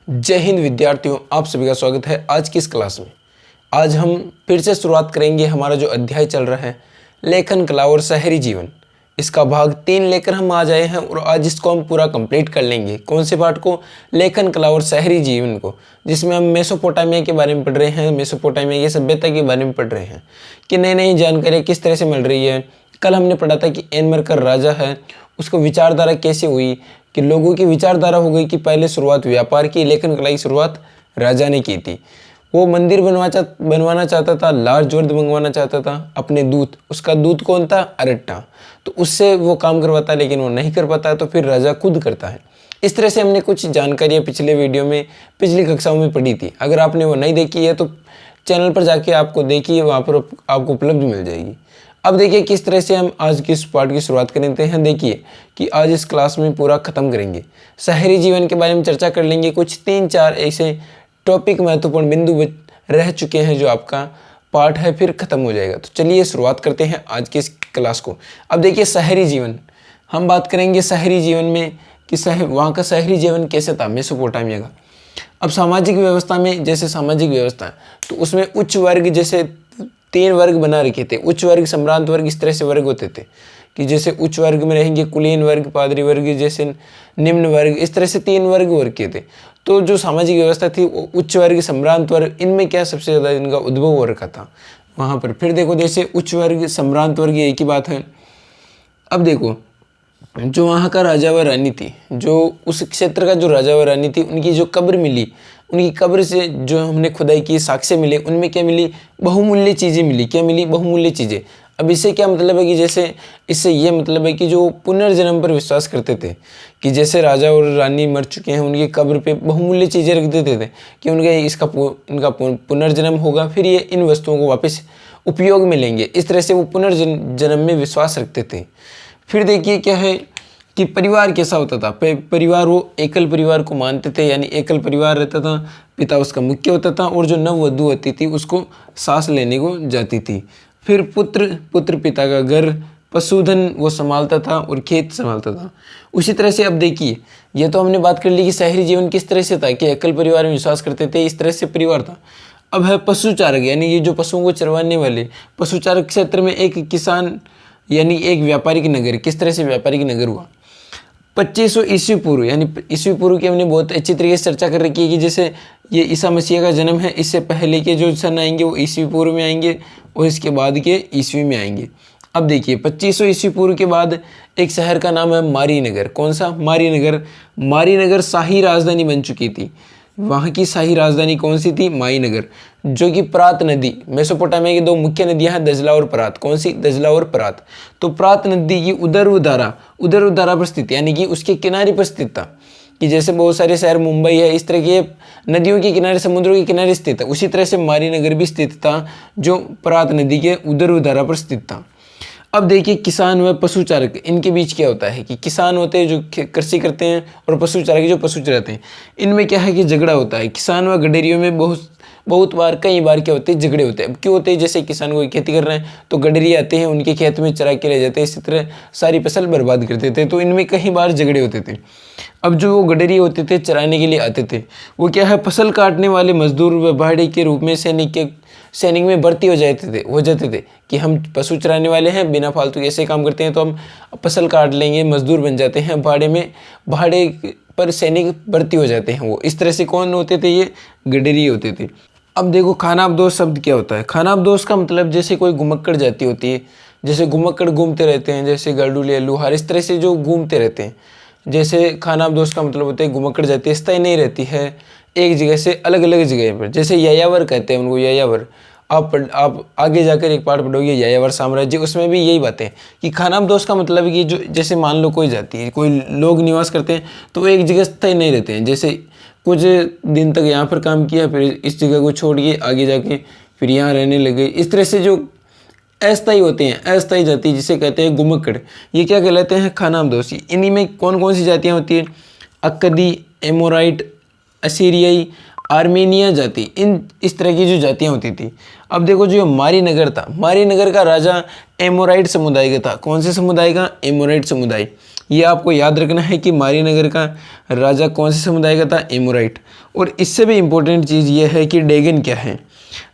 जय हिंद विद्यार्थियों, आप सभी का स्वागत है आज की इस क्लास में। आज हम फिर से शुरुआत करेंगे। हमारा जो अध्याय चल रहा है लेखन कला और शहरी जीवन, इसका भाग 3 लेकर हम आ जाए हैं और आज इसको हम पूरा कंप्लीट कर लेंगे। कौन से पार्ट को? लेखन कला और शहरी जीवन को, जिसमें हम मेसोपोटामिया के बारे में पढ़ रहे हैं। मेसोपोटामिया की सभ्यता के बारे में पढ़ रहे हैं कि नई नई जानकारी किस तरह से मिल रही है। कल हमने पढ़ा था कि एनमरकर राजा है, उसको विचारधारा कैसे हुई, कि लोगों की विचारधारा हो गई कि पहले शुरुआत व्यापार की, लेखन कला की शुरुआत राजा ने की थी। वो मंदिर बनवाना चाहता था, लार्ज वर्द मंगवाना चाहता था। अपने दूत, उसका दूत कौन था? अरट्टा। तो उससे वो काम करवाता, लेकिन वो नहीं कर पाता, तो फिर राजा खुद करता है। इस तरह से हमने कुछ जानकारियाँ पिछले वीडियो में, पिछली कक्षाओं में पढ़ी थी। अगर आपने वो नहीं देखी है तो चैनल पर जाके आपको देखिए, वहाँ पर आपको उपलब्ध मिल जाएगी। अब देखिए किस तरह से हम आज की इस पार्ट की शुरुआत करते हैं। देखिए कि आज इस क्लास में पूरा ख़त्म करेंगे, शहरी जीवन के बारे में चर्चा कर लेंगे। कुछ 3-4 ऐसे टॉपिक महत्वपूर्ण बिंदु रह चुके हैं जो आपका पार्ट है, फिर ख़त्म हो जाएगा। तो चलिए शुरुआत करते हैं आज की इस क्लास को। अब देखिए शहरी जीवन, हम बात करेंगे शहरी जीवन में कि वहाँ का शहरी जीवन कैसे था मेसोपोटामिया का। अब सामाजिक व्यवस्था में, जैसे सामाजिक व्यवस्था तो उसमें उच्च वर्ग, जैसे 3 वर्ग बना रखे थे। उच्च वर्ग, सम्रांत वर्ग, इस तरह से वर्ग होते थे कि जैसे उच्च वर्ग में रहेंगे कुलीन वर्ग, पादरी वर्ग, जैसे निम्न वर्ग, इस तरह से 3 वर्ग के थे। तो जो सामाजिक व्यवस्था थी वो उच्च वर्ग, सम्रांत वर्ग, इनमें क्या सबसे ज़्यादा इनका उद्भव हो रखा था वहाँ पर। फिर देखो जैसे उच्च वर्ग, सम्रांत वर्ग, एक ही बात है। अब देखो जो वहाँ का राजा व रानी थी, जो उस क्षेत्र का जो राजा व रानी थी, उनकी जो कब्र मिली, उनकी कब्र से जो हमने खुदाई की साक्ष्य मिले, उनमें क्या मिली? बहुमूल्य चीज़ें मिली। क्या मिली? बहुमूल्य चीज़ें। अब इससे क्या मतलब है कि जैसे इससे ये मतलब है कि जो पुनर्जन्म पर विश्वास करते थे, कि जैसे राजा और रानी मर चुके हैं, उनकी कब्र पे बहुमूल्य चीज़ें रख देते थे कि इनका पुनर्जन्म होगा, फिर ये इन वस्तुओं को वापस उपयोग में लेंगे। इस तरह से वो पुनर्जन्म में विश्वास रखते थे। फिर देखिए क्या है कि परिवार कैसा होता था। परिवार, वो एकल परिवार को मानते थे, यानी एकल परिवार रहता था। पिता उसका मुख्य होता था और जो नववधु होती थी उसको सांस लेने को जाती थी। फिर पुत्र पिता का घर, पशुधन वो संभालता था और खेत संभालता था। उसी तरह से अब देखिए, ये तो हमने बात कर ली कि शहरी जीवन किस तरह से था, कि एकल परिवार में विश्वास करते थे, इस तरह से परिवार था। अब है पशुचारक, यानी ये जो पशुओं को चरवाने वाले। पशुचारक क्षेत्र में एक किसान, यानी एक व्यापारिक नगर। किस तरह से व्यापारिक नगर हुआ? 2500 ईस्वी पूर्व, यानी ईस्वी पूर्व की हमने बहुत अच्छी तरीके से चर्चा कर रखी है कि जैसे ये ईसा मसीह का जन्म है, इससे पहले के जो सन आएंगे वो ईस्वी पूर्व में आएंगे और इसके बाद के ईस्वी में आएंगे। अब देखिए 2500 ईस्वी पूर्व के बाद एक शहर का नाम है मारीनगर। कौन सा? मारीनगर। मारीनगर शाही राजधानी बन चुकी थी। वहाँ की शाही राजधानी कौन सी थी? मारीनगर, जो कि प्रात नदी, मेसोपोटामिया की 2 मुख्य नदियां हैं, दजला और परात। कौन सी? दजला और परात। तो प्रात नदी की उदर धारा पर स्थित, यानी कि उसके किनारे पर स्थित था। कि जैसे बहुत सारे शहर, मुंबई है, इस तरह के नदियों के किनारे, समुद्रों के किनारे स्थित है, उसी तरह से मारीनगर भी स्थित था, जो परात नदी के उदर धारा पर स्थित था। अब देखिए किसान व पशुचारक, इनके बीच क्या होता है कि किसान होते हैं जो कृषि करते हैं और पशुचारक जो पशु चराते हैं, इनमें क्या है कि झगड़ा होता है। किसान व गडेरियों में बहुत बार, कई बार क्या होते हैं? झगड़े होते हैं। अब क्यों होते हैं? जैसे किसान कोई खेती कर रहे हैं तो गडेरिये आते हैं, उनके खेत में चरा के ले जाते हैं, इसी तरह सारी फसल बर्बाद कर देते हैं। तो इनमें कई बार झगड़े होते थे। अब जो वो गडेरिये होते थे, चराने के लिए आते थे, वो क्या है? फसल काटने वाले मजदूर व भाड़े के रूप में सैनिक में भर्ती हो जाते थे कि हम पशु चराने वाले हैं, बिना फालतू ऐसे काम करते हैं तो हम फसल काट लेंगे, मजदूर बन जाते हैं, भाड़े पर सैनिक भर्ती हो जाते हैं वो। इस तरह से कौन होते थे? ये गडेरिये होते थे। अब देखो खानाबदोश शब्द क्या होता है? खानाबदोश का मतलब जैसे कोई घुमक्कड़ जाति होती है, जैसे घुमक्कड़ घूमते रहते हैं, जैसे गरडुलिया, लुहार, इस तरह से जो घूमते रहते हैं। जैसे खानाबदोश का मतलब होता है घुमक्कड़ जाति स्थायी नहीं रहती है एक जगह से अलग अलग जगह पर। जैसे यायावर कहते हैं उनको, यायावर। आप आगे जाकर एक पार्ट पढ़ोगे यायावर साम्राज्य, उसमें भी यही बातें कि खानाबदोश का मतलब है कि जो, जैसे मान लो कोई जाति है, कोई लोग निवास करते हैं तो वो एक जगह स्थायी नहीं रहते हैं। जैसे कुछ दिन तक यहाँ पर काम किया, फिर इस जगह को छोड़ के आगे जाके फिर यहाँ रहने लगे। इस तरह से जो अस्थायी होते हैं, अस्थायी जाति जिसे कहते हैं घुमक्कड़, ये क्या कहलाते हैं? खानाबदोशी। इन्हीं में कौन कौन सी जातियाँ होती हैं? अक्कदी, एमोराइट, असीरियाई, आर्मेनिया जाति, इस तरह की जो जातियाँ होती थी। अब देखो जो मारीनगर था, मारीनगर का राजा एमोराइट समुदाय का था। कौन से समुदाय का? एमोराइट समुदाय। ये आपको याद रखना है कि मारी नगर का राजा कौन से समुदाय का था, एमोराइट। और इससे भी इम्पोर्टेंट चीज़ ये है कि डेगन क्या है।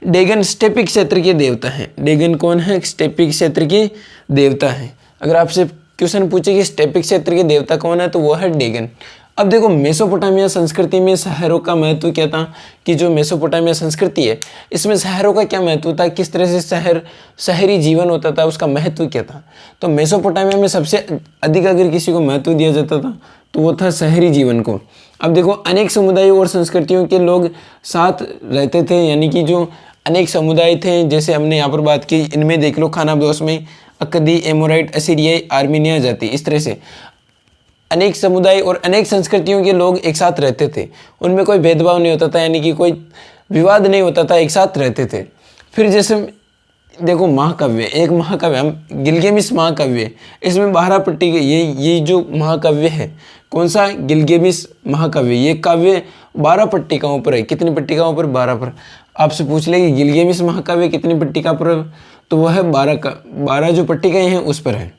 डेगन स्टेपिक क्षेत्र के देवता हैं। डेगन कौन है, स्टेपिक क्षेत्र के देवता हैं। अगर आपसे क्वेश्चन पूछे कि स्टेपिक क्षेत्र के देवता कौन है तो वो है डेगन। अब देखो मेसोपोटामिया संस्कृति में शहरों का महत्व क्या था, कि जो मेसोपोटामिया संस्कृति है इसमें शहरों का क्या महत्व था, किस तरह से शहरी जीवन होता था, उसका महत्व क्या था। तो मेसोपोटामिया में सबसे अधिक अगर किसी को महत्व दिया जाता था तो वो था शहरी जीवन को। अब देखो अनेक समुदायों और संस्कृतियों के लोग साथ रहते थे, यानी कि जो अनेक समुदाय थे, जैसे हमने यहाँ पर बात की, इनमें देख लो खानाबदोश में अक्कदी, एमोराइट, असीरियाई, आर्मीनिया जाति, इस तरह से अनेक समुदाय और अनेक संस्कृतियों के लोग एक साथ रहते थे। उनमें कोई भेदभाव नहीं होता था, यानी कि कोई विवाद नहीं होता था, एक साथ रहते थे। फिर जैसे देखो महाकाव्य, एक महाकाव्य हम गिलगेमिस महाकाव्य, इसमें 12 पट्टी के ये जो महाकाव्य है, कौन सा, गिलगेमिस महाकाव्य, ये काव्य 12 पट्टिकाओं पर है। कितनी पट्टिकाओं पर, 12 पर। आपसे पूछ ले कि गिलगेमिस महाकाव्य कितनी पट्टिका पर, तो वह है 12 जो पट्टिकाएं हैं उस पर है।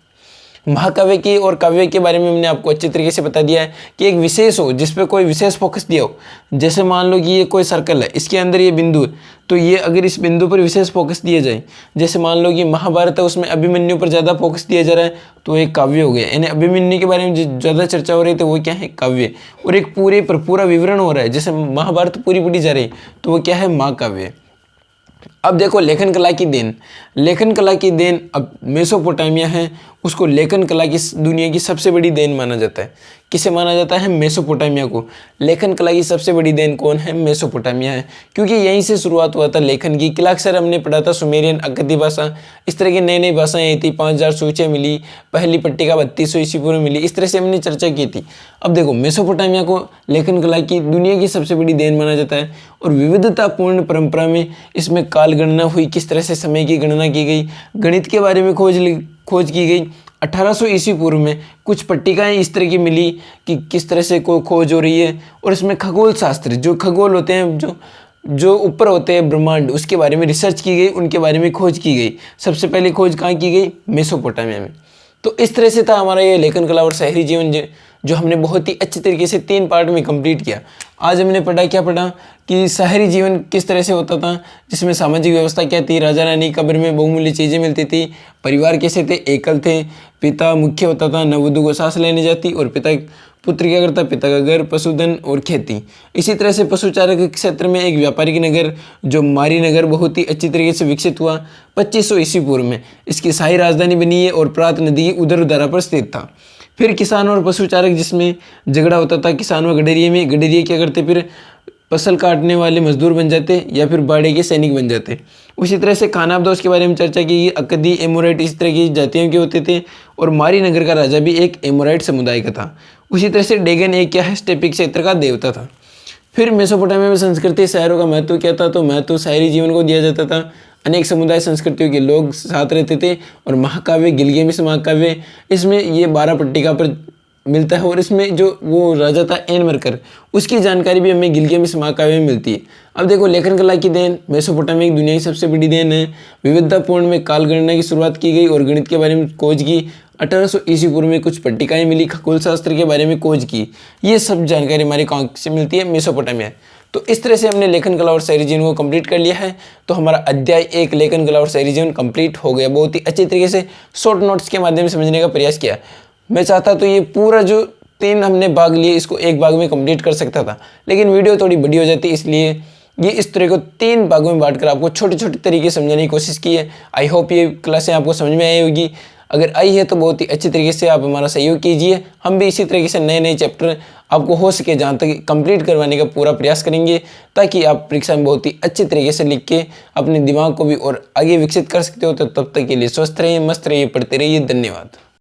महाकाव्य की और काव्य के बारे में हमने आपको अच्छे तरीके से बता दिया है कि एक विशेष हो जिस पे कोई विशेष फोकस दिया हो। जैसे मान लो कि ये कोई सर्कल है, इसके अंदर ये बिंदु है, तो ये अगर इस बिंदु पर विशेष फोकस दिया जाए, जैसे मान लो कि महाभारत है उसमें अभिमन्यु पर ज़्यादा फोकस दिया जा रहा है तो एक काव्य हो गया। यानी अभिमन्यु के बारे में जो ज़्यादा चर्चा हो रही है तो वो क्या है, काव्य। और एक पूरे पर पूरा विवरण हो रहा है, जैसे महाभारत पूरी पढ़ी जा रही है तो वो क्या है, महाकाव्य। अब देखो लेखन कला की देन, लेखन कला की देन, अब मेसोपोटामिया है उसको लेखन कला की दुनिया की सबसे बड़ी देन माना जाता है। किसे माना जाता है, मेसोपोटामिया को। लेखन कला की सबसे बड़ी देन कौन है, मेसोपोटामिया है, क्योंकि यहीं से शुरुआत हुआ था लेखन की। किलाक्सर हमने पढ़ा था, सुमेरियन, अक्कदी भाषा, इस तरह की नई नई भाषाएं आई थी। 5000 सूचियाँ मिली, पहली पट्टिका 3200 ईस्वी पूर्व मिली, इस तरह से हमने चर्चा की थी। अब देखो मेसोपोटामिया को लेखन कला की दुनिया की सबसे बड़ी देन माना जाता है और विविधतापूर्ण परंपरा में इसमें काल गणना हुई, किस तरह से समय की गणना की गई, गणित के बारे में खोज की गई। 1800 ईस्वी पूर्व में कुछ पट्टिकाएं इस तरह की मिली कि किस तरह से खोज हो रही है। और इसमें खगोल शास्त्र, जो खगोल होते हैं, जो ऊपर होते हैं ब्रह्मांड, उसके बारे में रिसर्च की गई, उनके बारे में खोज की गई। सबसे पहले खोज कहाँ की गई, मेसोपोटामिया में। तो इस तरह से था हमारा ये लेखन कला और शहरी जीवन जो हमने बहुत ही अच्छे तरीके से 3 पार्ट में कंप्लीट किया। आज हमने पढ़ा, क्या पढ़ा, कि शहरी जीवन किस तरह से होता था, जिसमें सामाजिक व्यवस्था क्या थी, राजा रानी कब्र में बहुमूल्य चीज़ें मिलती थी, परिवार कैसे थे, एकल थे, पिता मुख्य होता था, नववधु को सांस लेने जाती, और पुत्र क्या करता, पिता का घर, पशुधन और खेती। इसी तरह से पशुचारक के क्षेत्र में एक व्यापारिक नगर जो मारी नगर बहुत ही अच्छी तरीके से विकसित हुआ 2500 ईस्वी पूर्व में। इसकी शाही राजधानी बनी है और प्रात नदी की उधर उधारा पर स्थित था। फिर किसान और पशुचारक, जिसमें झगड़ा होता था किसान व गडेरिये में। गडेरिये क्या करते, फिर फसल काटने वाले मजदूर बन जाते या फिर बाड़े के सैनिक बन जाते। उसी तरह से खानाबदोश के बारे में चर्चा की गई। अक्कदी, एमोराइट इस तरह की जातियों के होते थे और मारी नगर का राजा भी एक एमोराइट समुदाय का था। उसी तरह से डेगन एक क्या है, स्टेपिक क्षेत्र का देवता था। फिर मेसोपोटामिया में संस्कृति, शहरों का महत्व क्या था, तो महत्व शहरी जीवन को दिया जाता था। अनेक समुदाय संस्कृतियों के लोग साथ रहते थे। और महाकाव्य, गिलगेमिस महाकाव्य, इसमें ये 12 पट्टिका पर मिलता है। और इसमें जो वो राजा था एनमरकर, उसकी जानकारी भी हमें गिलगेमिस महाकाव्य में मिलती है। अब देखो लेखन कला की देन, मेसोपोटामिया की दुनिया की सबसे बड़ी देन है। विविधतापूर्ण में काल गणना की शुरुआत की गई और गणित के बारे में खोज की। 1800 ईस्वी पूर्व में कुछ पट्टिकाएं मिली, खगोल शास्त्र के बारे में खोज की। ये सब जानकारी हमारी कहाँ से मिलती है, मेसोपोटामिया। तो इस तरह से हमने लेखन कला और शहरी जीवन को कंप्लीट कर लिया है। तो हमारा अध्याय 1 लेखन कला और शहरी जीवन कंप्लीट हो गया। बहुत ही अच्छे तरीके से शॉर्ट नोट्स के माध्यम से समझने का प्रयास किया। मैं चाहता तो ये पूरा जो 3 हमने भाग लिए इसको एक भाग में कंप्लीट कर सकता था, लेकिन वीडियो थोड़ी बड़ी हो जाती, इसलिए ये इस तरह को 3 भागों में बांटकर आपको छोटे छोटे तरीके से समझाने की कोशिश की है। आई होप ये क्लासें आपको समझ में आई होगी। अगर आई है तो बहुत ही अच्छी तरीके से आप हमारा सहयोग कीजिए। हम भी इसी तरीके से नए नए चैप्टर आपको हो सके जहाँ तक कंप्लीट करवाने का पूरा प्रयास करेंगे, ताकि आप परीक्षा में बहुत ही अच्छे तरीके से लिख के अपने दिमाग को भी और आगे विकसित कर सकते हो। तो तब तक के लिए स्वस्थ रहिए, मस्त रहिए, पढ़ते रहिए। धन्यवाद।